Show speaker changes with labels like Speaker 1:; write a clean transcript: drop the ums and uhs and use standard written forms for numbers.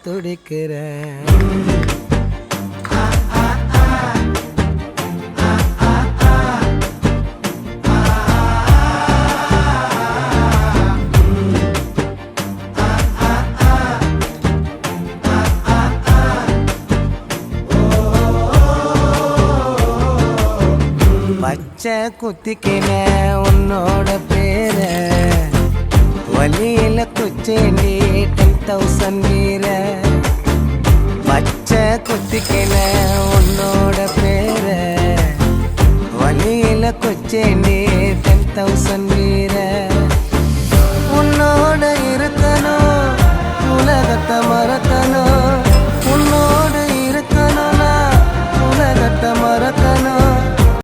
Speaker 1: துடிக்கிறேன். பச்சை குத்திக்கின உன்னோட பேர வலியில குச்சேண்டி 10,000 வீர. பச்சை குத்திக்கின உன்னோட பேர வலியில குச்சேண்டி 10,000 வீர. உன்னோட இருக்கணும் உலகத்தை மறக்க